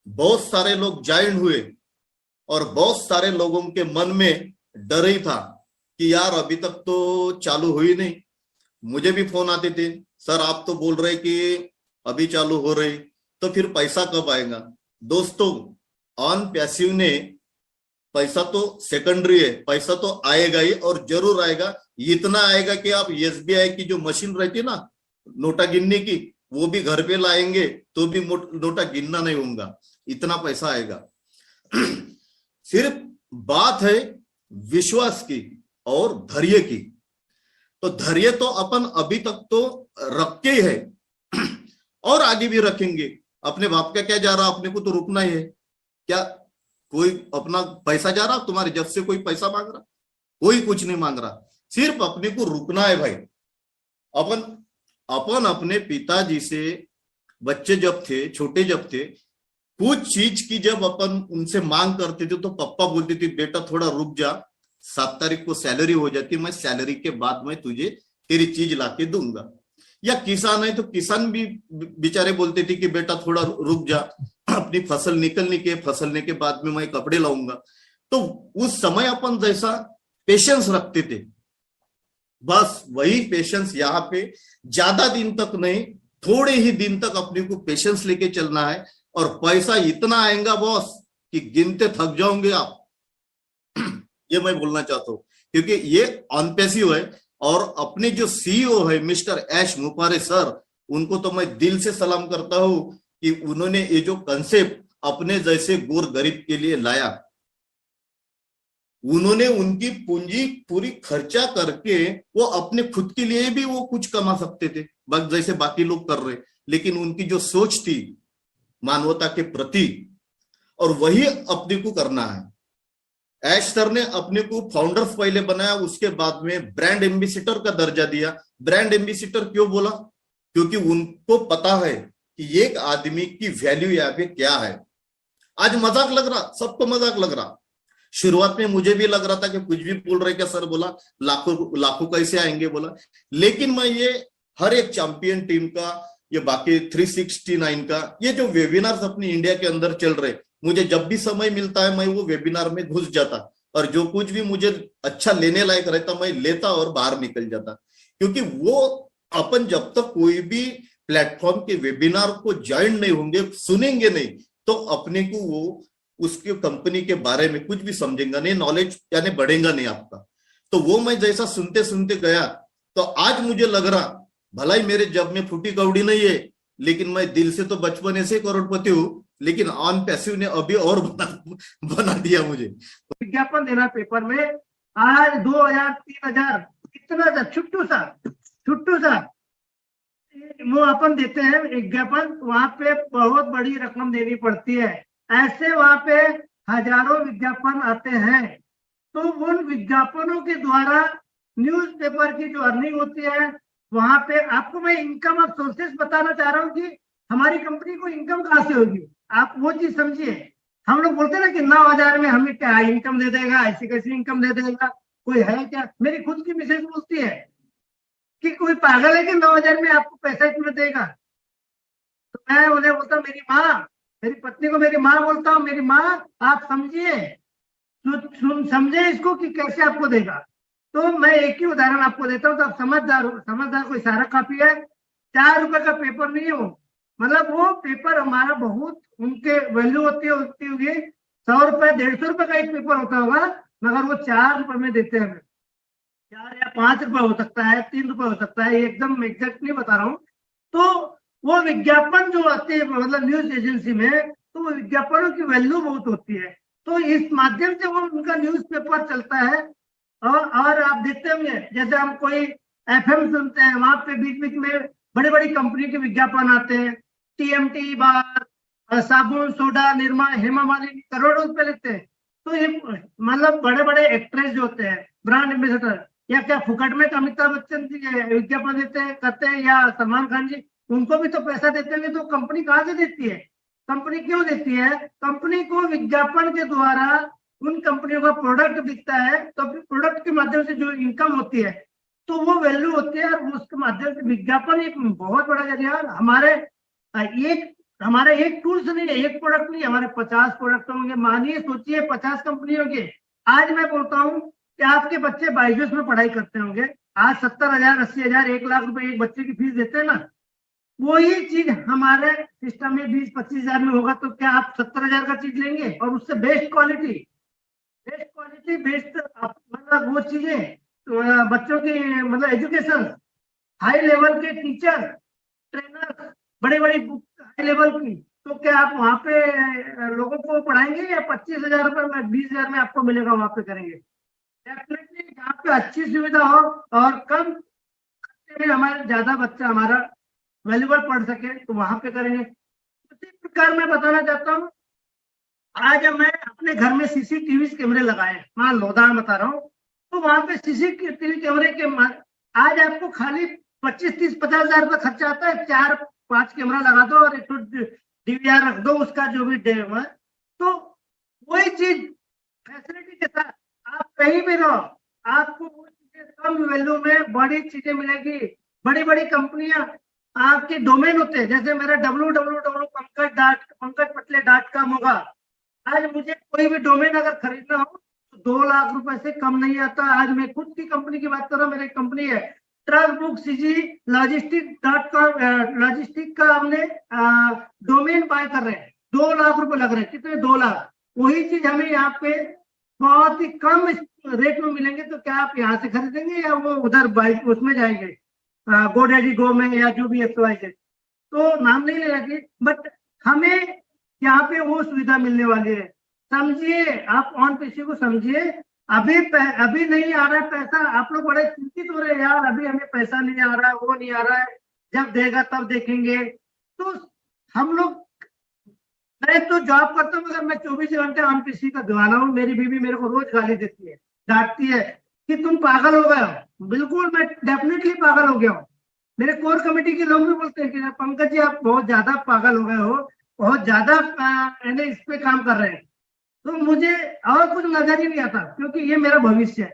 बहुत सारे लोग ज्वाइन हुए और बहुत सारे लोगों के मन में डर ही था कि यार अभी तक तो चालू हुई नहीं। मुझे भी फोन आते थे, सर आप तो बोल रहे कि अभी चालू हो रही, तो फिर पैसा कब आएगा। दोस्तों, ऑन पैसिव ने पैसा तो सेकेंडरी है, पैसा तो आएगा ही और जरूर आएगा। इतना आएगा कि आप एसबीआई की जो मशीन रहती है ना नोटा गिनने की, वो भी घर पे लाएंगे तो भी नोटा गिनना नहीं होगा, इतना पैसा आएगा। सिर्फ बात है विश्वास की और धैर्य की। तो धैर्य तो अपन अभी तक तो रखे ही है और आगे भी रखेंगे। अपने बाप का क्या जा रहा, अपने को तो रुकना ही है। क्या कोई अपना पैसा जा रहा तुम्हारे जब से कोई पैसा मांग रहा? कोई कुछ नहीं मांग रहा, सिर्फ अपने को रुकना है भाई। अपन अपने पिताजी से, बच्चे जब थे, छोटे जब थे, कुछ चीज की जब अपन उनसे मांग करते थे तो पापा बोलते थे बेटा थोड़ा रुक जा, 7 तारीख को सैलरी हो जाती, मैं सैलरी के बाद मैं तुझे तेरी चीज लाके दूंगा। या किसान है तो किसान भी बेचारे बोलते थे कि बेटा थोड़ा रुक जा, अपनी फसल निकलने के फसलने के बाद में मैं कपड़े लाऊंगा। तो उस समय अपन जैसा पेशेंस रखते थे, बस वही पेशेंस यहाँ पे ज्यादा दिन तक नहीं, थोड़े ही दिन तक अपने को पेशेंस लेके चलना है। और पैसा इतना आएगा बॉस कि गिनते थक जाओगे आप। ये मैं बोलना चाहता हूँ, क्योंकि ये अनपैसिव है। और अपने जो सीईओ है मिस्टर ऐश मुपारे सर, उनको तो मैं दिल से सलाम करता हूं कि उन्होंने ये जो कंसेप्ट अपने जैसे गोर गरीब के लिए लाया। उन्होंने उनकी पूंजी पूरी खर्चा करके वो अपने खुद के लिए भी वो कुछ कमा सकते थे जैसे बाकी लोग कर रहे, लेकिन उनकी जो सोच थी मानवता के प्रति, और वही अपने को करना है। ऐश सर ने अपने को फाउंडर्स पहले बनाया, उसके बाद में ब्रांड एम्बेसडर का दर्जा दिया। ब्रांड एम्बेसडर क्यों बोला? क्योंकि उनको पता है कि एक आदमी की वैल्यू यहाँ पे क्या है। आज मजाक लग रहा, सबको मजाक लग रहा। शुरुआत में मुझे भी लग रहा था कि कुछ भी बोल रहे क्या सर, बोला लाखों लाखों कैसे आएंगे बोला। लेकिन मैं ये हर एक चैंपियन टीम का, ये बाकी 369 का, ये जो वेबिनार्स अपनी इंडिया के अंदर चल रहे, मुझे जब भी समय मिलता है मैं वो वेबिनार में घुस जाता, और जो कुछ भी मुझे अच्छा लेने लायक रहता मैं लेता और बाहर निकल जाता। क्योंकि वो अपन जब तक कोई भी प्लेटफॉर्म के वेबिनार को ज्वाइन नहीं होंगे, सुनेंगे नहीं, तो अपने को वो उसके कंपनी के बारे में कुछ भी समझेगा नहीं, नॉलेज यानी बढ़ेगा नहीं आपका। तो वो मैं जैसा सुनते सुनते गया, तो आज मुझे लग रहा भलाई मेरे जब में फूटी कौड़ी नहीं है, लेकिन मैं दिल से तो बचपन ऐसे करोड़पति हूं, लेकिन ऑन पैसिव ने अभी और बना दिया मुझे। विज्ञापन देना पेपर में आज 2000 3000 इतना छुट्टू सा वो अपन देते हैं विज्ञापन, वहां पे बहुत बड़ी रकम देनी पड़ती है। ऐसे वहां पे हजारों विज्ञापन आते हैं। तो उन विज्ञापनों के द्वारा न्यूज़पेपर की जो अर्निंग होती है, वहां पे आपको मैं इनकम ऑफ सोर्सेस बताना चाह रहा हूँ कि हमारी कंपनी को इनकम कहाँ से होगी। आप वो चीज समझिए। हम लोग बोलते हैं ना कि 9000 में हमें क्या इनकम दे देगा, ऐसी कैसी इनकम दे देगा, कोई है क्या। मेरी खुद की मिसेज बोलती है कि कोई पागल है कि 9000 में आपको पैसा इतना देगा। तो मैं उन्हें बोलता हूँ, मेरी माँ, मेरी पत्नी को मेरी माँ बोलता हूँ, मेरी माँ आप समझिए, समझे इसको कि कैसे आपको देगा। तो मैं एक ही उदाहरण आपको देता हूँ, तो आप समझदार हो। समझदार कोई सारा कॉपी है, 4 रुपए का पेपर नहीं है वो। मतलब वो पेपर हमारा बहुत उनके वैल्यू होती होगी। 100 रुपए 150 रुपए का एक पेपर होता होगा, मगर वो 4 रुपए में देते हैं। 4 या 5 रुपए हो सकता है, 3 रुपए हो सकता है, एकदम एग्जैक्ट नहीं बता रहा हूँ। तो वो विज्ञापन जो आते हैं मतलब न्यूज एजेंसी में, तो वो विज्ञापनों की वैल्यू बहुत होती है। तो इस माध्यम से वो उनका न्यूज़पेपर चलता है। और आप देखते होंगे जैसे हम कोई एफएम सुनते हैं, वहां पे बीच बीच में बड़ी बड़ी कंपनी के विज्ञापन आते हैं। टीएमटी बार, साबुन, सोडा, निरमा, हेमा मालिनी, करोड़ों रुपए लेते हैं। तो ये मतलब बड़े बड़े एक्ट्रेस जो होते हैं, ब्रांड एम्बेसडर, या क्या फुकट में अमिताभ बच्चन जी विज्ञापन देते हैं करते हैं, या सलमान खान जी, उनको भी तो पैसा देते हैं। तो कंपनी कहाँ से देती है? कंपनी क्यों देती है? कंपनी को विज्ञापन के द्वारा उन कंपनियों का प्रोडक्ट बिकता है, तो प्रोडक्ट के माध्यम से जो इनकम होती है तो वो वैल्यू होती है। और उसके माध्यम से विज्ञापन एक बहुत बड़ा जरिया। हमारे एक हमारा एक टूल्स नहीं है, एक प्रोडक्ट नहीं, हमारे 50 प्रोडक्ट होंगे। मानिए, सोचिए 50 कंपनियों के। आज मैं बोलता हूँ कि आपके बच्चे बायजूस में पढ़ाई करते होंगे, आज 70,000, 80,000, 1 लाख रुपए एक बच्चे की फीस देते हैं ना। वही चीज हमारे सिस्टम में 20-25 हजार में होगा, तो क्या आप 70,000 का चीज लेंगे? और उससे बेस्ट क्वालिटी, बेस्ट मतलब वो चीजें, तो बच्चों की मतलब एजुकेशन, हाई लेवल के टीचर, ट्रेनर, बड़ी बड़ी बुक हाई लेवल की, तो क्या आप वहां पे लोगों को पढ़ाएंगे या 25,000 रुपए में, 20,000 में आपको मिलेगा वहां पे करेंगे? डेफिनेटली जहाँ पे अच्छी सुविधा हो और कम खर्चे में हमारे ज्यादा बच्चा हमारा वैल्यूबल पढ़ सके, तो वहां पे करेंगे। उसी प्रकार मैं बताना चाहता हूँ, आज मैं अपने घर में सीसीटीवी कैमरे लगाए, मान लो उदाहरण बता रहा हूँ, तो वहां पे सीसीटीवी कैमरे के आज आपको खाली 25-30-50 हजार रुपये खर्चा आता है। 4-5 कैमरा लगा दो और एक तो डीवीआर रख दो, उसका जो भी डेम है, तो वही चीज फैसिलिटी के साथ आप कहीं भी रहो, आपको वो चीजें कम वैल्यू में बड़ी चीजें मिलेगी। बड़ी बड़ी कंपनियां आपके डोमेन होते हैं, जैसे मेरा www.pankaj.com होगा। आज मुझे कोई भी डोमेन अगर खरीदना हो तो 2 लाख रुपए से कम नहीं आता। आज मैं खुद की कंपनी की बात कर रहा हूँ, मेरी कंपनी है ट्रक बुक सीजी लॉजिस्टिक.com, लॉजिस्टिक का हमने डोमेन बाय कर रहे हैं, 2 लाख रुपए लग रहे हैं। कितने? 2 लाख। वही चीज हमें यहाँ पे बहुत ही कम रेट में मिलेंगे, तो क्या आप यहाँ से खरीदेंगे या वो उधर बाइक उसमें जाएंगे, गोडैडी गो में, या जो भी XYZ, तो नाम नहीं ले रखी, बट हमें यहाँ पे वो सुविधा मिलने वाली है। समझिए, आप ऑन पीसी को समझिए। अभी नहीं आ रहा है पैसा, आप लोग बड़े चिंतित हो रहे हैं, यार अभी हमें पैसा नहीं आ रहा है, वो नहीं आ रहा है, जब देगा तब देखेंगे। तो हम लोग, मैं तो जॉब करता हूँ मगर मैं 24 घंटे ऑन पीसी का दीवाना हूँ। मेरी बीवी मेरे को रोज गाली देती है, डांटती है कि तुम पागल हो गए हो। बिल्कुल, मैं डेफिनेटली पागल हो गया हूँ। मेरे कोर कमेटी के लोग भी बोलते हैं कि पंकज जी आप बहुत ज्यादा पागल हो गए हो, बहुत ज्यादा इस पे काम कर रहे हैं। तो मुझे और कुछ नजर ही नहीं आता, क्योंकि ये मेरा भविष्य है,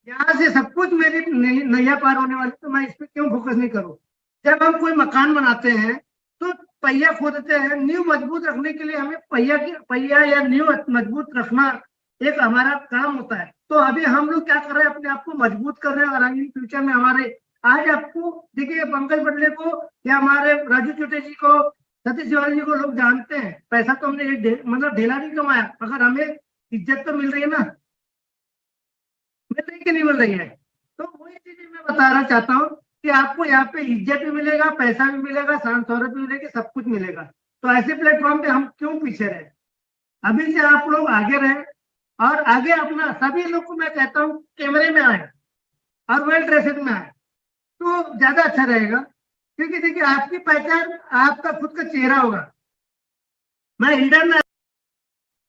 यहाँ से सब कुछ मेरी नैया पार होने वाली, तो मैं इस पे क्यों फोकस नहीं करूँ। जब हम कोई मकान बनाते हैं तो पहिया खोदते हैं, नींव मजबूत रखने के लिए हमें पहिया या नींव मजबूत रखना एक हमारा काम होता है। तो अभी हम लोग क्या कर रहे हैं, अपने आप को मजबूत कर रहे हैं, और आगे फ्यूचर में हमारे, आज आपको देखिए पंकज बटले को या हमारे राजू चोटे जी को, सतीश तिवारी जी को लोग जानते हैं। पैसा तो हमने मतलब ढेला नहीं कमाया, मगर हमें इज्जत तो मिल रही है ना, मिल रही कि नहीं मिल रही है? तो वही चीजें मैं बताना चाहता हूँ कि आपको यहाँ पे इज्जत भी मिलेगा, पैसा भी मिलेगा, शान शौहरत भी मिलेगी, सब कुछ मिलेगा। तो ऐसे प्लेटफॉर्म पे हम क्यों पीछे रहे? अभी से आप लोग आगे रहे, और आगे अपना सभी लोग को मैं कहता हूँ कैमरे में आए और वेल ड्रेसेड में आए, तो ज्यादा अच्छा रहेगा। क्योंकि देखिए, आपकी पहचान आपका खुद का चेहरा होगा। मैं इंटरनेट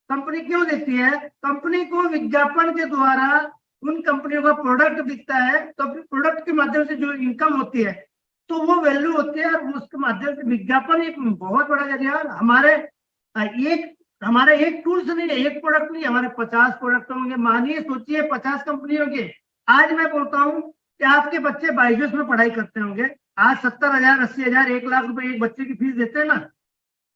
कंपनी क्यों देती है? कंपनी को विज्ञापन के द्वारा उन कंपनियों का प्रोडक्ट बिकता है, तो प्रोडक्ट के माध्यम से जो इनकम होती है तो वो वैल्यू होती है, और उसके माध्यम से विज्ञापन एक बहुत बड़ा जरिया। हमारे एक टूल्स नहीं है, एक प्रोडक्ट नहीं, हमारे 50 प्रोडक्ट होंगे। मानिए, सोचिए 50 कंपनियों के। आज मैं बोलता हूँ कि आपके बच्चे बायजूस में पढ़ाई करते होंगे, आज 70,000, 80,000, 1 लाख रुपए एक बच्चे की फीस देते हैं ना।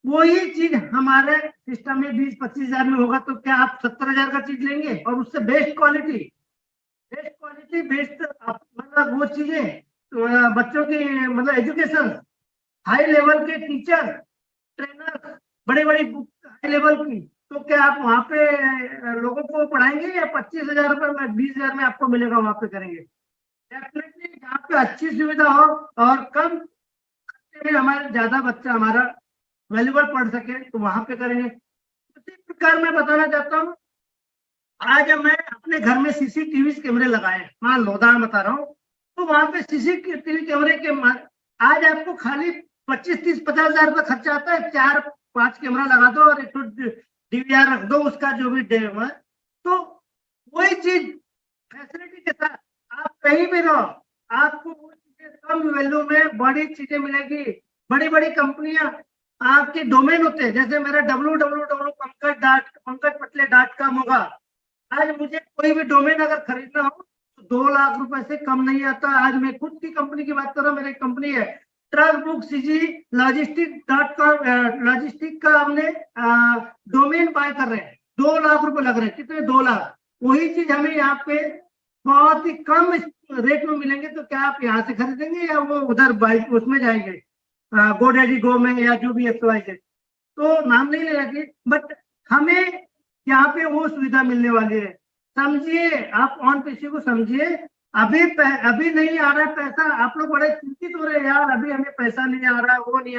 वही चीज हमारे सिस्टम में 20-25 हजार में होगा, तो क्या आप 70,000 का चीज लेंगे? और उससे बेस्ट क्वालिटी, बेस्ट मतलब वो चीजें, तो बच्चों की मतलब एजुकेशन, हाई लेवल के टीचर, ट्रेनर, बड़ी बड़ी बुक हाई लेवल की, तो क्या आप वहां पे लोगों को पढ़ाएंगे या 25,000 रुपए में, 20,000 में आपको मिलेगा वहां पे करेंगे? डेफिनेटली जहाँ पे अच्छी सुविधा हो और कम खर्चे में हमारे ज्यादा बच्चा हमारा वैल्यूबल पढ़ सके, तो वहां पे करेंगे। उसी प्रकार मैं बताना चाहता हूँ, आज मैं अपने घर में सीसीटीवी कैमरे लगाए, मान लो उदाहरण बता रहा हूँ, तो वहां पे सीसीटीवी कैमरे के आज आपको खाली 25-30-50 हजार रुपये खर्चा आता है। 4-5 कैमरा लगा दो और एक तो डीवीआर रख दो, उसका जो भी डेम है, तो वही चीज फैसिलिटी के साथ आप कहीं भी रहो, आपको वो चीजें कम वैल्यू में बड़ी चीजें मिलेगी। बड़ी बड़ी कंपनियां आपके डोमेन होते हैं, जैसे मेरा www.pankaj.com होगा। आज मुझे कोई भी डोमेन अगर खरीदना हो तो 2 लाख रुपए से कम नहीं आता। आज मैं खुद की कंपनी की बात कर रहा हूँ, मेरी कंपनी है ट्रक बुक सीजी लॉजिस्टिक का हमने डोमेन बाय कर रहे हैं, 2 लाख रुपए लग रहे हैं। कितने? 2 लाख। वही चीज हमें यहाँ पे बहुत ही कम रेट में मिलेंगे, तो क्या आप यहाँ से खरीदेंगे या वो उधर बाइक उसमें जाएंगे, गोडैडी गो में या जो भी XYZ? तो नाम नहीं ले रखे, बट हमें यहाँ पे वो सुविधा मिलने वाली है। समझिए, आप ऑन पीसी को समझिए। अभी नहीं आ रहा है पैसा, आप लोग बड़े चिंतित हो रहे हैं, यार अभी हमें पैसा नहीं आ रहा, वो नहीं आ